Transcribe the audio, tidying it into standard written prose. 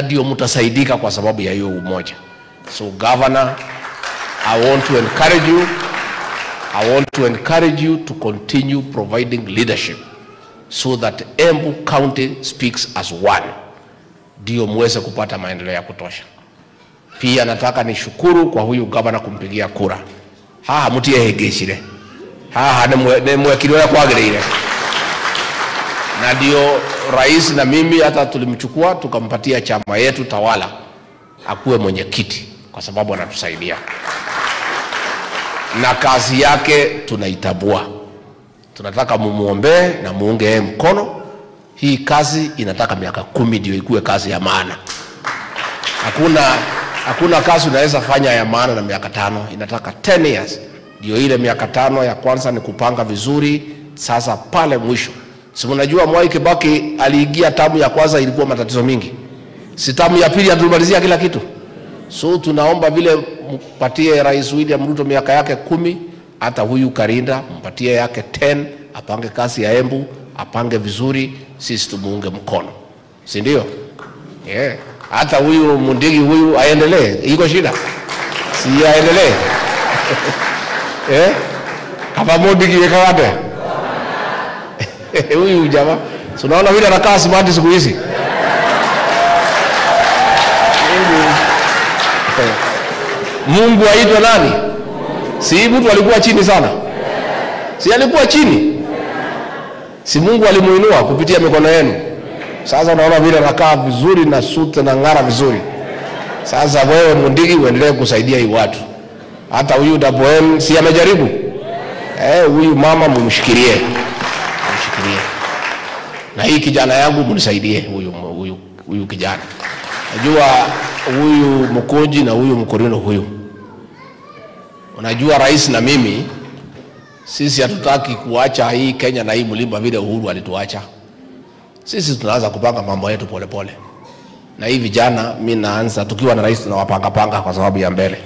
ndio mtasaidika kwa sababu ya hiyo umoja. So Governor, I want to encourage you to continue providing leadership so that Embu County speaks as one. Ndio muweze kupata maendeleo ya kutosha. Pia nataka nishukuru kwa huyu governor kumpigia kura. Haha mutie hegeshire. Haha ne mwekiliwa kwagirire. Na ndio rais na mimi hata tulimchukua tukampatia chama yetu tawala akuwe mwenyekiti kwa sababu anatusaidia. Na kazi yake tunaitabua. Tunataka mumuombe na muunge mkono. Hii kazi inataka miaka 10 ndio ikuwe kazi ya maana. Hakuna kazi unaweza fanya ya maana na miaka 5. Inataka 10 years. Ndio ile miaka 5 ya kwanza ni kupanga vizuri. Sasa pale mwisho, si mnajua Mwai Kibaki aliingia tamu ya kwanza ilikuwa matatizo mingi. Si tamu ya pili atumalizia kila kitu. So tunaomba vile mpatie Rais William Ruto miaka yake 10, hata huyu Karinda mpatie yake 10, apange kazi ya Embu, apange vizuri, sisi tumuunge mkono. Si ndio? Yeah. Hata huyu Mundigi huyu aendelee, iko shida. Si aendelee. Hapa Mundigi yekawape. Huyu jamaa, so unaona vile anakaa smart siku hizi. Mungu aitwa nani? Si mtu alikuwa chini sana? Si alikuwa chini? Si Mungu alimuinua kupitia mikono yenu? Sasa unaona vile anakaa vizuri na suti na ngara vizuri. Sasa wewe Mundigi uendelee kusaidia hii watu. Hata huyu Daboen si amejaribu? Huyu mama mumshikilie. Na hii kijana yangu mnisaidie huyu kijana. Najua huyu Mkonji na huyu Mkorino huyu. Unajua rais na mimi sisi hatutaki kuacha hii Kenya na hii mlima vile Uhuru alituacha. Sisi tunaanza kupanga mambo yetu pole pole. Na hii vijana mimi naanza tukiwa na rais tunawapanga kwa sababu ya mbele.